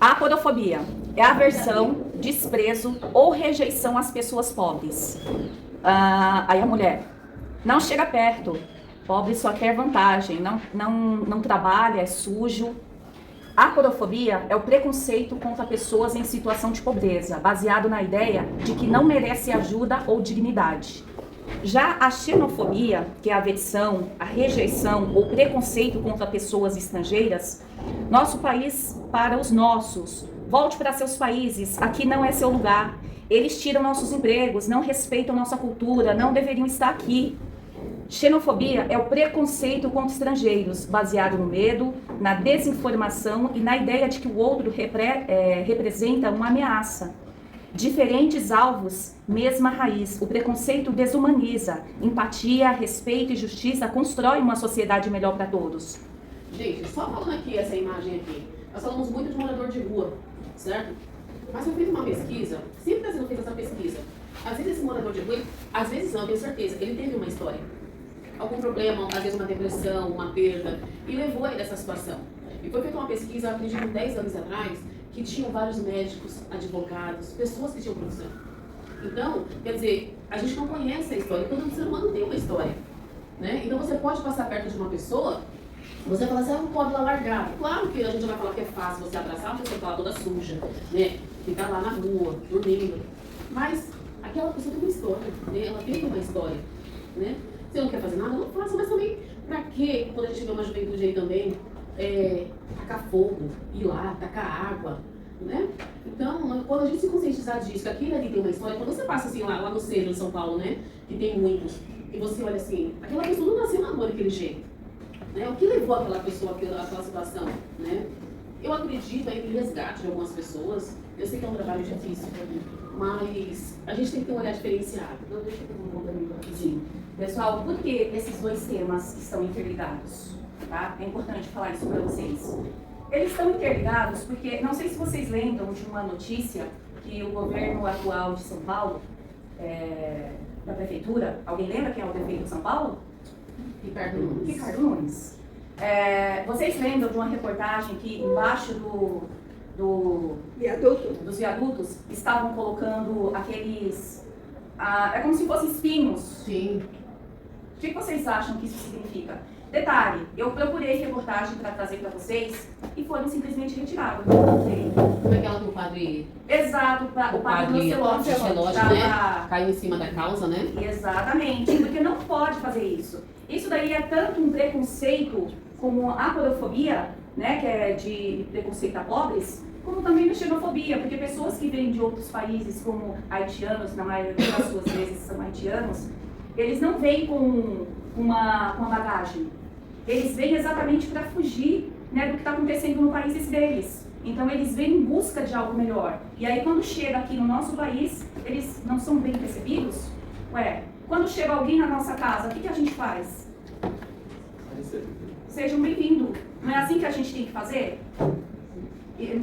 A aporofobia é aversão, desprezo ou rejeição às pessoas pobres. Aí a mulher, não chega perto, pobre só quer vantagem, não trabalha, é sujo. A aporofobia é o preconceito contra pessoas em situação de pobreza, baseado na ideia de que não merece ajuda ou dignidade. Já a xenofobia, que é a aversão, a rejeição ou preconceito contra pessoas estrangeiras, nosso país para os nossos, volte para seus países, aqui não é seu lugar, eles tiram nossos empregos, não respeitam nossa cultura, não deveriam estar aqui. Xenofobia é o preconceito contra estrangeiros, baseado no medo, na desinformação e na ideia de que o outro representa uma ameaça. Diferentes alvos, mesma raiz. O preconceito desumaniza. Empatia, respeito e justiça constroem uma sociedade melhor para todos. Gente, só falando aqui essa imagem aqui, nós falamos muito de morador de rua, certo? Mas eu fiz uma pesquisa, sempre está sendo feita essa pesquisa. Às vezes esse morador de rua, às vezes não, eu tenho certeza, ele teve uma história. Algum problema, às vezes uma depressão, uma perda, e levou ele dessa situação. E foi feita uma pesquisa, acredito, 10 anos atrás, que tinham vários médicos, advogados, pessoas que tinham profissão. Então, quer dizer, a gente não conhece a história, todo ser humano tem uma história. Né? Então você pode passar perto de uma pessoa, você fala assim, é um pobre lá largado. Claro que a gente vai falar que é fácil você abraçar uma pessoa que está toda suja, né? Que tá lá na rua, dormindo. Mas aquela pessoa tem uma história, né? Ela tem uma história, né? Você não quer fazer nada? Não faça, mas também, pra quê? Quando a gente vê uma juventude aí também, tacar fogo, ir lá, tacar água, né? Então, quando a gente se conscientizar disso, que aquilo ali tem uma história, quando você passa assim lá no centro de São Paulo, né? Que tem muitos, e você olha assim, aquela pessoa não nasceu na rua daquele jeito, né? O que levou aquela pessoa àquela situação, né? Eu acredito aí no resgate de algumas pessoas, eu sei que é um trabalho difícil, mas a gente tem que ter um olhar diferenciado. Então, deixa eu ter um pouco aqui. Pessoal, por que esses dois temas estão interligados? Tá? É importante falar isso para vocês. Eles estão interligados porque, não sei se vocês lembram de uma notícia que o governo atual de São Paulo, da prefeitura, alguém lembra quem é o prefeito de São Paulo? Ricardo Nunes. Ricardo Nunes. Vocês lembram de uma reportagem que embaixo dos viadutos estavam colocando aqueles... é como se fossem espinhos. Sim. O que vocês acham que isso significa? Detalhe, eu procurei reportagem para trazer para vocês e foram simplesmente retirados. Como é aquela do padre? Exato, o padre Lancelotti, né? Caiu em cima da causa, né? Exatamente, porque não pode fazer isso. Isso daí é tanto um preconceito como a aporofobia, né, que é de preconceito a pobres, como também a xenofobia, porque pessoas que vêm de outros países, como haitianos, na maioria das suas vezes são haitianos, eles não vêm com uma bagagem. Eles vêm exatamente para fugir, né, do que está acontecendo no país deles. Então eles vêm em busca de algo melhor. E aí quando chega aqui no nosso país, eles não são bem recebidos? Quando chega alguém na nossa casa, o que a gente faz? Sejam bem-vindos. Não é assim que a gente tem que fazer?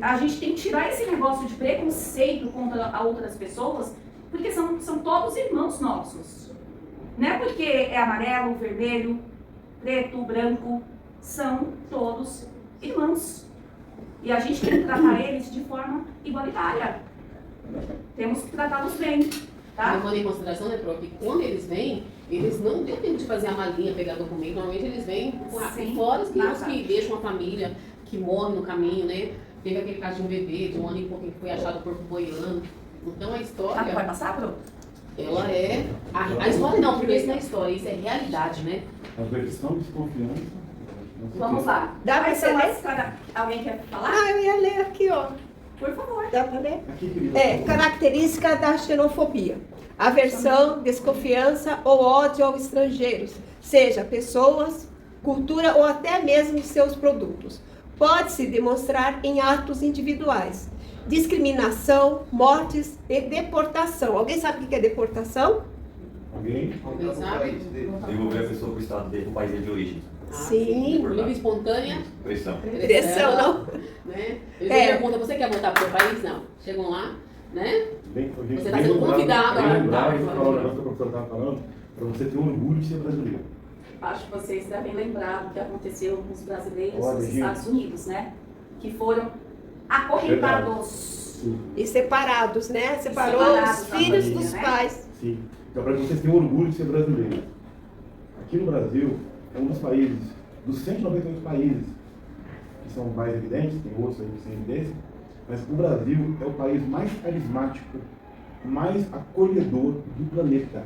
A gente tem que tirar esse negócio de preconceito contra outras pessoas, porque são todos irmãos nossos. Não é porque é amarelo, vermelho, preto, branco, são todos irmãos. E a gente tem que tratar eles de forma igualitária. Temos que tratá-los bem. Tá? Levando em consideração, né, Pro, que quando eles vêm, eles não têm tempo de fazer a malinha, pegar documento. Normalmente eles vêm fora os que deixam a família, que morre no caminho, né? Teve aquele caso de um bebê, de um ano e pouco, que foi achado o corpo boiando. Então a história... Vai passar, Pro? Ela é... A história não, porque isso não é história, isso é realidade, né? A versão desconfiança. Vamos lá. Dá pra você ler? Alguém quer falar? Eu ia ler aqui, ó. Por favor. Dá pra ler? Aqui, Característica da xenofobia. Aversão, desconfiança ou ódio aos estrangeiros, seja pessoas, cultura ou até mesmo seus produtos. Pode-se demonstrar em atos individuais. Discriminação, mortes e deportação. Alguém sabe o que é deportação? Alguém? Alguém sabe? Devolver a pessoa para o estado dele, para o país de origem. Sim. Livre espontânea. Pressão. Pressão, não? Né? Eles perguntam, você quer voltar para o país? Não. Chegam lá, né? Você está sendo convidado a lembrar e falar o negócio que a professora estava falando, para você ter orgulho de ser brasileiro. Acho que vocês devem lembrar do que aconteceu com os brasileiros Olha, nos gente. Estados Unidos, né? Que foram acorrentados. E separados, né? Separou Separados os da filhos família, dos né? pais. Sim. Então, para que vocês tenham orgulho de ser brasileiro. Aqui no Brasil, é um dos países, dos 198 países, que são mais evidentes, tem outros aí que são evidência, mas o Brasil é o país mais carismático, mais acolhedor do planeta.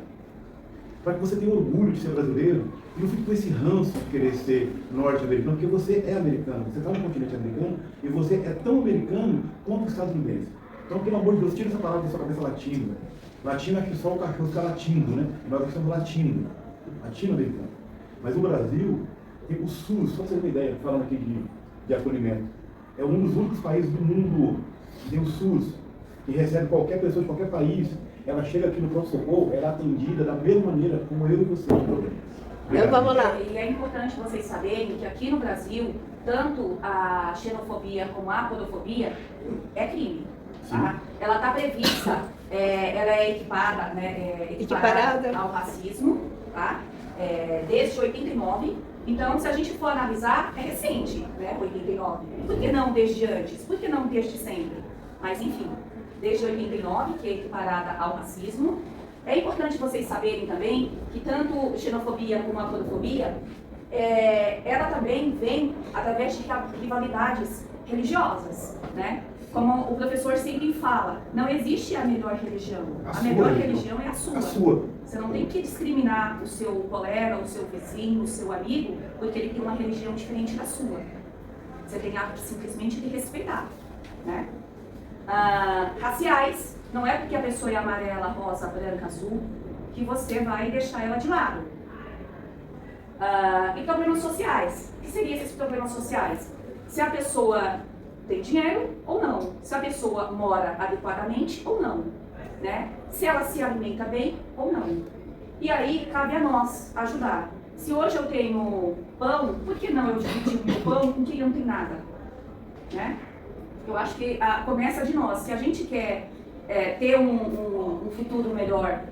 Para que você tenha orgulho de ser brasileiro, e não fique com esse ranço de querer ser norte-americano, porque você é americano, você está no continente americano, e você é tão americano quanto os estadunidenses. Então, pelo amor de Deus, tira essa palavra da sua cabeça latino. Latino é que só o cachorro fica latindo, né? Nós aqui somos latino-americano. Mas o Brasil tem o SUS, só para você ter uma ideia, falando aqui de acolhimento, é um dos únicos países do mundo que tem o SUS, que recebe qualquer pessoa de qualquer país, ela chega aqui no pronto-socorro, ela é atendida da mesma maneira como eu e você. Então vamos lá. E é importante vocês saberem que aqui no Brasil, tanto a xenofobia como a podofobia é crime. Tá? Ela está prevista, ela é equiparada, né, equiparada ao racismo, tá? Desde 89. Então, se a gente for analisar, é recente, né, 89. Por que não desde antes? Por que não desde sempre? Mas, enfim, desde 89, que é equiparada ao racismo. É importante vocês saberem também que tanto xenofobia como a podofobia, ela também vem através de rivalidades religiosas, né? Como o professor sempre fala, não existe a melhor religião. A melhor religião é a sua. A sua. Você não tem que discriminar o seu colega, o seu vizinho, o seu amigo, porque ele tem uma religião diferente da sua. Você tem que simplesmente de respeitar, né? Raciais, não é porque a pessoa é amarela, rosa, branca, azul, que você vai deixar ela de lado. E problemas sociais. O que seriam esses problemas sociais? Se a pessoa tem dinheiro ou não, se a pessoa mora adequadamente ou não, né? Se ela se alimenta bem ou não. E aí cabe a nós ajudar. Se hoje eu tenho pão, por que não eu dividir o meu pão com quem não tem nada? Né? Eu acho que começa de nós. Se a gente quer ter um futuro melhor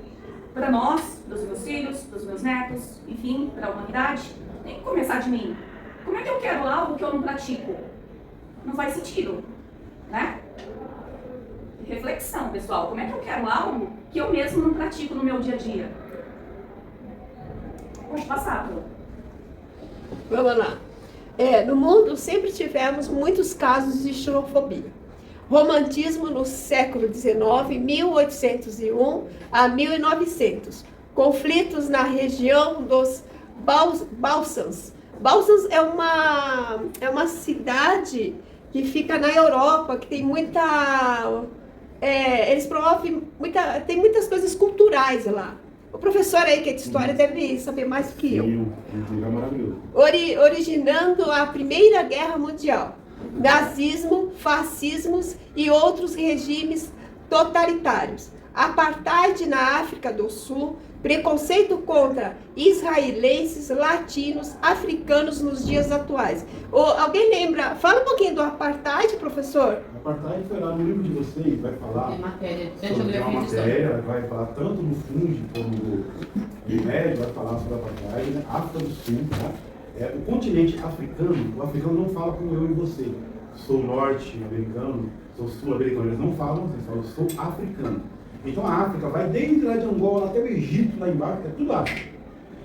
para nós, dos meus filhos, dos meus netos, enfim, para a humanidade, tem que começar de mim. Como é que eu quero algo que eu não pratico? Não faz sentido, né? Reflexão, pessoal. Como é que eu quero algo que eu mesmo não pratico no meu dia a dia? Pode passar, Bruno. Vamos lá. No mundo sempre tivemos muitos casos de xenofobia. Romantismo no século XIX, 1801 a 1900. Conflitos na região dos Balsãs. Balsãs é uma cidade que fica na Europa, que tem muita... eles promovem tem muitas coisas culturais lá. O professor aí, que é de história, deve saber mais do que eu. Sim, é maravilhoso. Originando a Primeira Guerra Mundial. Nazismo, fascismos e outros regimes totalitários. Apartheid na África do Sul, preconceito contra israelenses, latinos, africanos nos dias atuais. Alguém lembra? Fala um pouquinho do apartheid, professor. O apartheid foi lá no livro de vocês, vai falar É matéria, sobre uma matéria, vai falar tanto do Funde como do médio, vai falar sobre o apartheid, né? África do Sul, tá? O continente africano, o africano não fala como eu e você. Sou norte-americano, sou sul-americano, eles não falam, eles falam, sou africano. Então a África vai desde lá de Angola até o Egito, lá embaixo, é tudo África.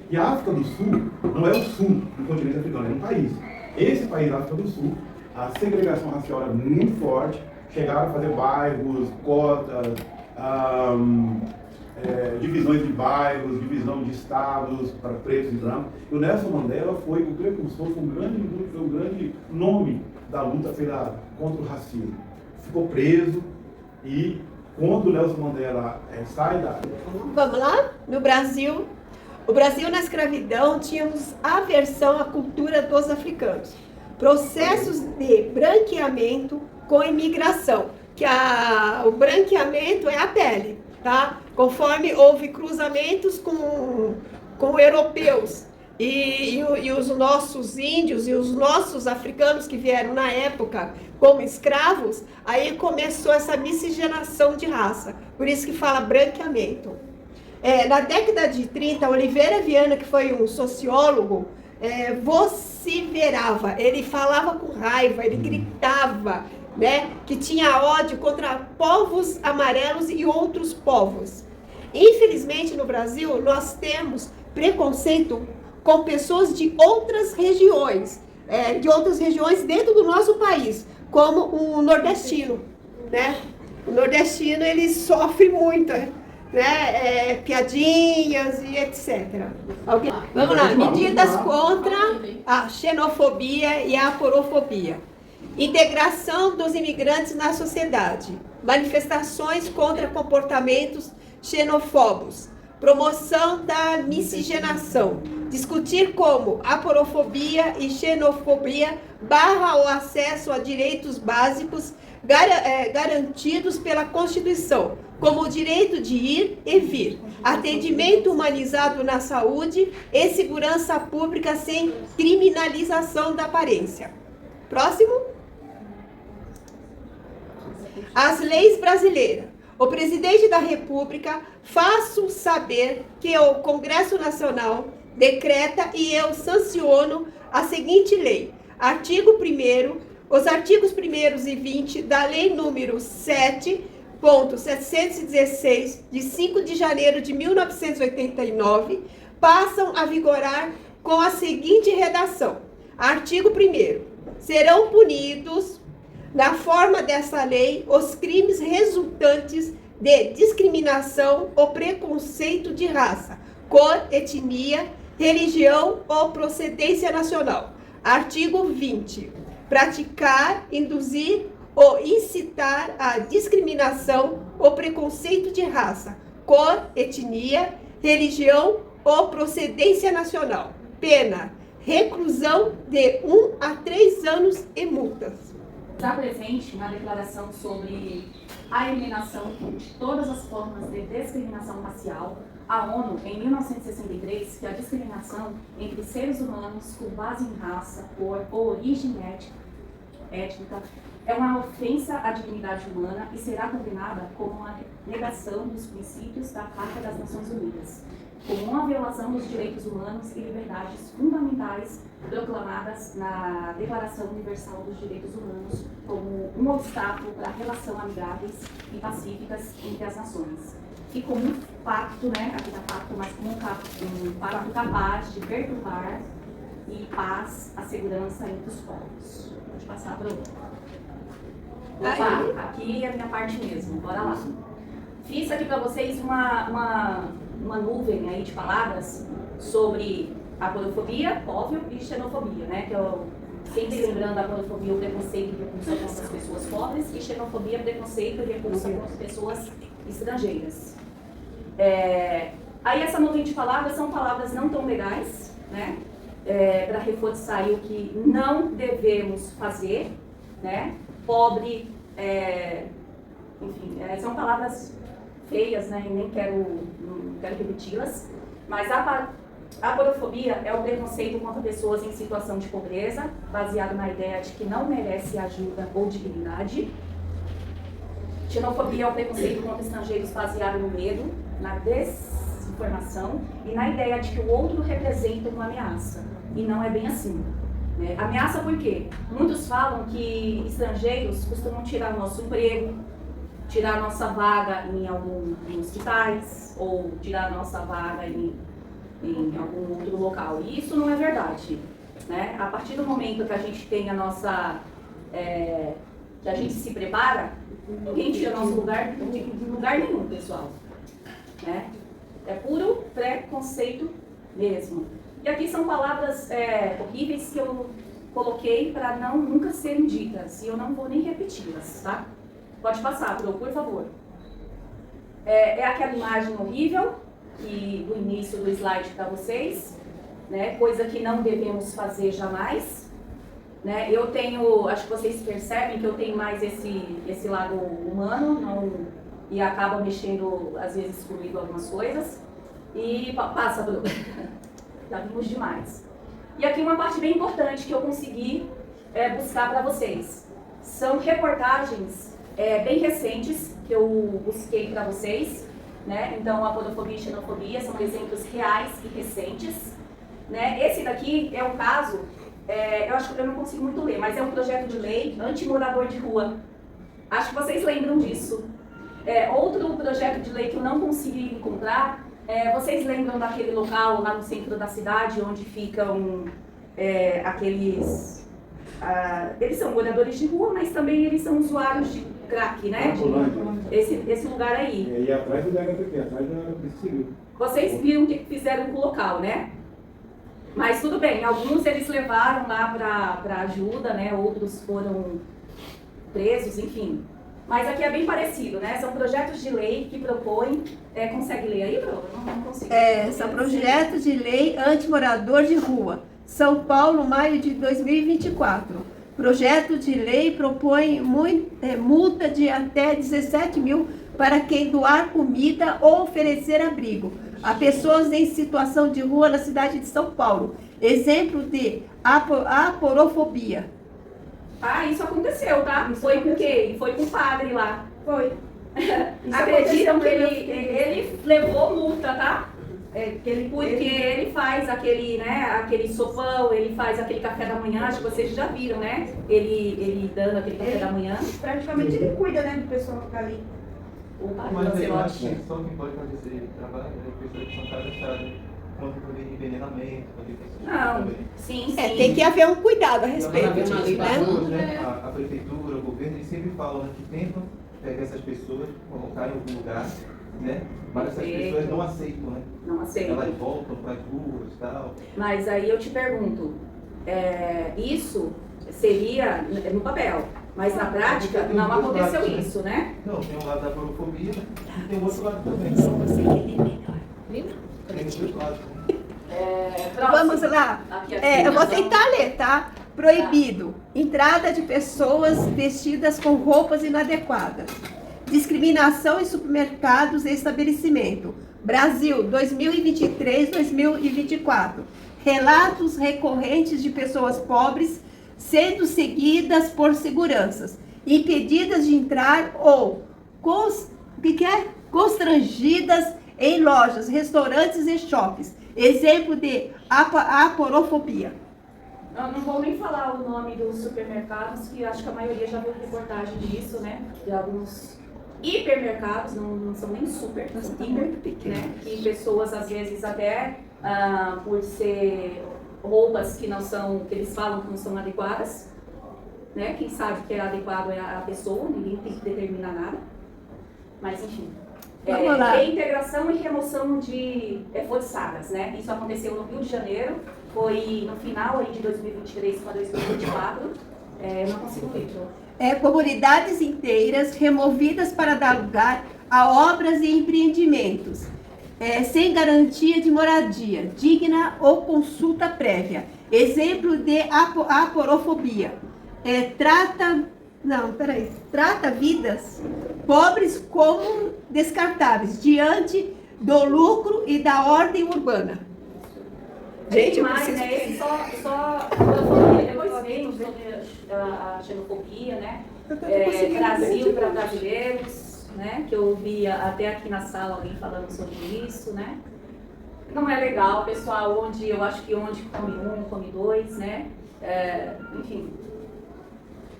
E a África do Sul não é o sul do continente africano, é um país. Esse país, a África do Sul, a segregação racial era muito forte, chegaram a fazer bairros, cotas, divisões de bairros, divisão de estados para pretos e brancos. E o Nelson Mandela foi o precursor, foi um grande nome da luta contra o racismo. Ficou preso e quando o Nelson Mandela sai da... Vamos lá? No Brasil, na escravidão, tínhamos aversão à cultura dos africanos. Processos de branqueamento com imigração, que o branqueamento é a pele, tá? Conforme houve cruzamentos com europeus e os nossos índios e os nossos africanos que vieram na época como escravos, aí começou essa miscigenação de raça. Por isso que fala branqueamento. Na década de 30, Oliveira Viana, que foi um sociólogo, vociferava, ele falava com raiva, ele gritava, né, que tinha ódio contra povos amarelos e outros povos. Infelizmente, no Brasil, nós temos preconceito com pessoas de outras regiões dentro do nosso país, como o nordestino, né? O nordestino, ele sofre muito, né? Piadinhas e etc. Vamos lá, medidas contra a xenofobia e a aporofobia. Integração dos imigrantes na sociedade. Manifestações contra comportamentos xenofobos. Promoção da miscigenação. Discutir como aporofobia e xenofobia barra o acesso a direitos básicos garantidos pela Constituição, como o direito de ir e vir, atendimento humanizado na saúde e segurança pública sem criminalização da aparência. Próximo. As leis brasileiras. O presidente da República faço saber que o Congresso Nacional decreta e eu sanciono a seguinte lei. Artigo 1º, os artigos 1º e 20 da Lei número 7.716, de 5 de janeiro de 1989, passam a vigorar com a seguinte redação. Artigo 1º. Serão punidos, na forma dessa lei, os crimes resultantes de discriminação ou preconceito de raça, cor, etnia, religião ou procedência nacional. Artigo 20. Praticar, induzir ou incitar a discriminação ou preconceito de raça, cor, etnia, religião ou procedência nacional. Pena: reclusão de 1 a 3 anos e multas. Está presente na declaração sobre a eliminação de todas as formas de discriminação racial, a ONU, em 1963, que a discriminação entre seres humanos com base em raça, cor ou origem étnica é uma ofensa à dignidade humana e será condenada como uma negação dos princípios da Carta das Nações Unidas, como uma violação dos direitos humanos e liberdades fundamentais proclamadas na Declaração Universal dos Direitos Humanos como um obstáculo para relações amigáveis e pacíficas entre as nações. E como um pacto, né, aqui está pacto, mas como um pacto capaz de perturbar e paz, a segurança entre os povos. Pode passar para o outro. Opa, aqui é a minha parte mesmo, bora lá. Fiz aqui para vocês uma nuvem aí de palavras sobre aporofobia, óbvio, e xenofobia, né? Que eu sempre lembrando a aporofobia, o preconceito e repulsa contra as pessoas pobres, e xenofobia, preconceito e repulsa contra as pessoas estrangeiras. Aí essa nuvem de palavras são palavras não tão legais, né? Para reforçar aí o que não devemos fazer, né? Pobre, enfim, são palavras feias, né? E nem quero repeti-las, mas a aporofobia é o preconceito contra pessoas em situação de pobreza, baseado na ideia de que não merece ajuda ou dignidade. Xenofobia é o preconceito contra estrangeiros baseado no medo, na desinformação e na ideia de que o outro representa uma ameaça. E não é bem assim. Né? Ameaça por quê? Muitos falam que estrangeiros costumam tirar o nosso emprego, tirar a nossa vaga em alguns hospitais, ou tirar a nossa vaga em algum outro local. E isso não é verdade. Né? A partir do momento que a gente tem a nossa... que a gente se prepara, ninguém tira nosso lugar de lugar nenhum, pessoal. Né? É puro preconceito mesmo. E aqui são palavras horríveis que eu coloquei para nunca serem ditas, e eu não vou nem repeti-las, tá? Pode passar, por favor. É aquela imagem horrível do início do slide para vocês, né? Coisa que não devemos fazer jamais. Né? Eu tenho, acho que vocês percebem que eu tenho mais esse lado humano, e acaba mexendo, às vezes, comigo algumas coisas. E passa, Bruno. Já vimos demais. E aqui uma parte bem importante que eu consegui buscar para vocês. São reportagens bem recentes que eu busquei para vocês. Né? Então, a aporofobia e xenofobia são exemplos reais e recentes. Né? Esse daqui é um caso eu acho que eu não consigo muito ler, mas é um projeto de lei anti-morador de rua. Acho que vocês lembram disso. Outro projeto de lei que eu não consegui encontrar, vocês lembram daquele local lá no centro da cidade, onde ficam aqueles... eles são moradores de rua, mas também eles são usuários de crack, né? Esse lugar aí. E atrás do DHPP, atrás da Polícia Civil. Vocês viram o que fizeram com o local, né? Mas tudo bem, alguns eles levaram lá para ajuda, né? Outros foram presos, enfim. Mas aqui é bem parecido, né? São projetos de lei que propõem... consegue ler aí, Bruno? Não consigo. São projetos de lei anti-morador de rua. São Paulo, maio de 2024. Projeto de lei propõe multa de até 17 mil para quem doar comida ou oferecer abrigo a pessoas em situação de rua na cidade de São Paulo. Exemplo de aporofobia. Isso aconteceu, tá? Foi com quem? Foi com o padre lá. Foi. Acreditam que ele levou multa, tá? Porque ele faz aquele sopão, ele faz aquele café da manhã, acho que vocês já viram, né? Ele dando aquele café da manhã. Praticamente ele cuida, né, do pessoal que tá ali. O padre Mas eu acho Lancelotti. que só quem pode fazer esse trabalho é pessoas que são cadastradas contra o envenenamento, contra pessoas Não, também. sim. Tem que haver um cuidado a respeito Não, disso, não, né? não, Né? A prefeitura, o governo, eles sempre falam, né, que tentam pegar essas pessoas, colocar em algum lugar, né? Mas essas pessoas não aceitam, né? Não aceito. Elas voltam para as ruas e tal. Mas aí eu te pergunto, isso seria no papel, mas na prática Tem não os dois aconteceu lados, né? isso, né? Não, tem um lado da porofobia e tem o outro lado também. Tem os dois lados. Próximo. Vamos lá. Aqui, Eu vou tentar ler, tá? Proibido. Entrada de pessoas vestidas com roupas inadequadas. Discriminação em supermercados e estabelecimento. Brasil, 2023-2024. Relatos recorrentes de pessoas pobres sendo seguidas por seguranças, impedidas de entrar ou constrangidas em lojas, restaurantes e shoppings. Exemplo de aporofobia. Eu não vou nem falar o nome dos supermercados, que acho que a maioria já viu reportagem disso, né? De alguns hipermercados, não são nem super, são hiper, né? Que pessoas, às vezes, até por ser roupas que não são, que eles falam que não são adequadas, né? Quem sabe que é adequado é a pessoa, ninguém tem que determinar nada. Mas, enfim. Vamos lá. Reintegração e remoção de forçadas, né? Isso aconteceu no Rio de Janeiro, foi no final aí de 2023 para 2024. Eu não consigo ler, Comunidades inteiras removidas para dar lugar a obras e empreendimentos, sem garantia de moradia digna ou consulta prévia. Exemplo de aporofobia. Trata vidas pobres como descartáveis diante do lucro e da ordem urbana. Gente, eu mas, preciso... né, esse só depois vem sobre a xenofobia, né? Brasil para brasileiros, né? Que eu ouvia até aqui na sala alguém falando sobre isso, né? Não é legal, pessoal, onde come um, come dois, né? Enfim.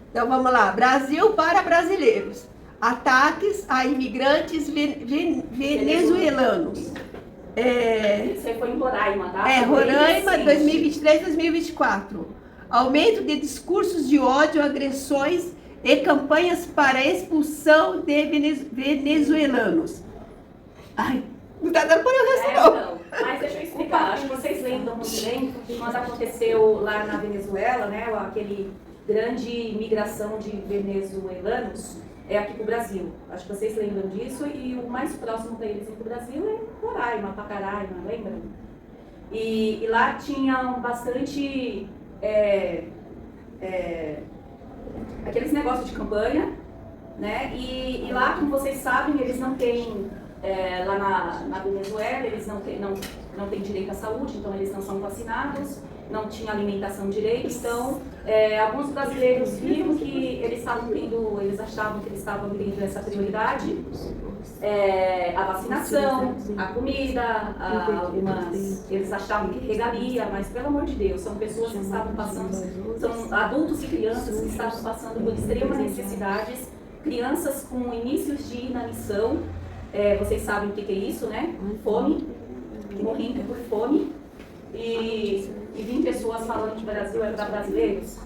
Então vamos lá. Brasil para brasileiros. Ataques a imigrantes venezuelanos. Isso aí foi em Roraima, tá? Foi Roraima, recente. 2023-2024. Aumento de discursos de ódio, agressões e campanhas para a expulsão de venezuelanos. Ai, não tá dando para eu resto, não. Então, mas deixa eu explicar. Acho que vocês lembram muito bem quando aconteceu lá na Venezuela, né? Aquele grande migração de venezuelanos aqui para o Brasil. Acho que vocês lembram disso e o mais próximo para eles aqui para o Brasil é Roraima, Pacaraima, lembram? E lá tinham bastante aqueles negócios de campanha, né? E lá, como vocês sabem, eles não têm Lá na Venezuela, eles não têm direito à saúde, então eles não são vacinados, não tinha alimentação direito, então alguns brasileiros viram que eles achavam que eles estavam tendo essa prioridade, a vacinação, a comida, eles achavam que regalia, mas pelo amor de Deus, são pessoas que estavam passando, são adultos e crianças que estavam passando por extremas necessidades, crianças com inícios de inanição, vocês sabem o que é isso, né? Fome, morrendo por fome, e vim pessoas falando que o Brasil é para brasileiros.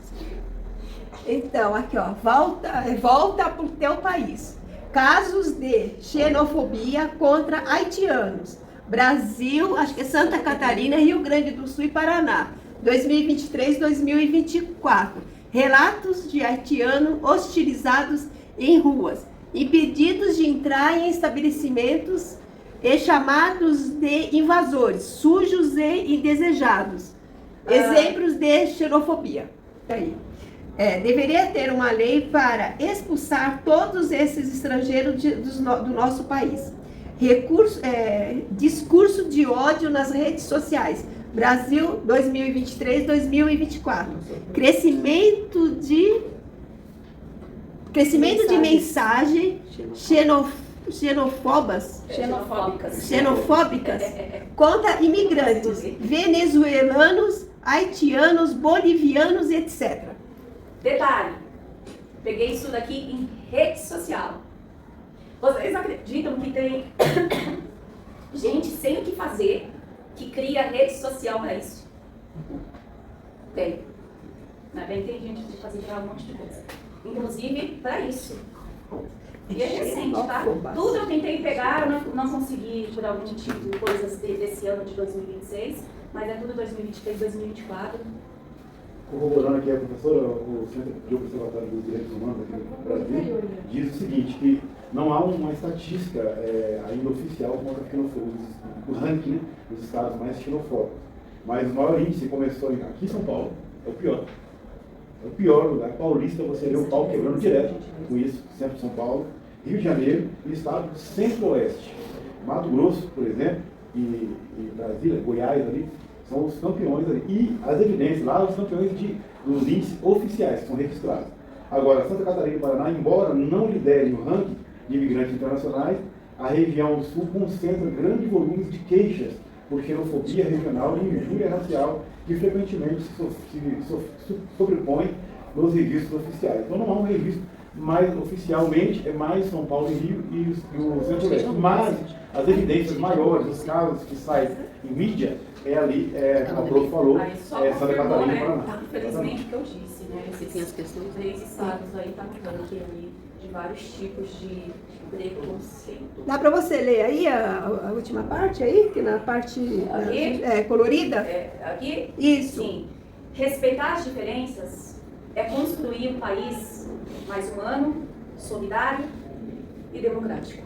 Então, aqui ó, volta para o teu país. Casos de xenofobia contra haitianos. Brasil, acho que é Santa Catarina, Rio Grande do Sul e Paraná. 2023-2024. Relatos de haitianos hostilizados em ruas, impedidos de entrar em estabelecimentos e chamados de invasores, sujos e indesejados. Exemplos de xenofobia. Aí. Deveria ter uma lei para expulsar todos esses estrangeiros do nosso país. Discurso de ódio nas redes sociais. Brasil 2023-2024. Crescimento de mensagem xenofóbicas contra imigrantes venezuelanos, haitianos, bolivianos, etc. Detalhe, peguei isso daqui em rede social. Vocês acreditam que tem gente sem o que fazer que cria rede social para isso? Tem. Tem gente que fazer para um monte de coisa. Inclusive para isso. E é recente, tá? Tudo eu tentei pegar, eu não consegui por algum motivo coisas desse ano de 2026, mas é tudo 2023, 2024. Corroborando aqui a professora, o Centro de Observatório dos Direitos Humanos aqui no Brasil diz o seguinte, que não há uma estatística ainda oficial contra a xenofobia, o ranking, né, dos estados mais xenofóbicos. Mas o maior índice começou aqui em São Paulo, é o pior. É o pior lugar. Paulista, você vê o pau quebrando direto com isso, centro de São Paulo, Rio de Janeiro e estado do centro-oeste. Mato Grosso, por exemplo, e Brasília, Goiás ali, são os campeões ali. E as evidências lá, os campeões dos índices oficiais, que são registrados. Agora, Santa Catarina e Paraná, embora não liderem o ranking de imigrantes internacionais, a região do Sul concentra grandes volumes de queixas por xenofobia regional e injúria racial que frequentemente se sobrepõe nos registros oficiais. Então não há um registro, mas oficialmente é mais São Paulo e Rio e o Centro-Oeste. Mas as evidências maiores, os casos que saem em mídia, ali, como o Prof falou, Santa Catarina e Paraná. Infelizmente o que eu disse, né? Esses 3 estados aí estão falando ali de vários tipos de preconceito. Dá para você ler aí a última parte aí, que na parte colorida? Aqui? Isso. Sim. Respeitar as diferenças é construir um país mais humano, solidário e democrático.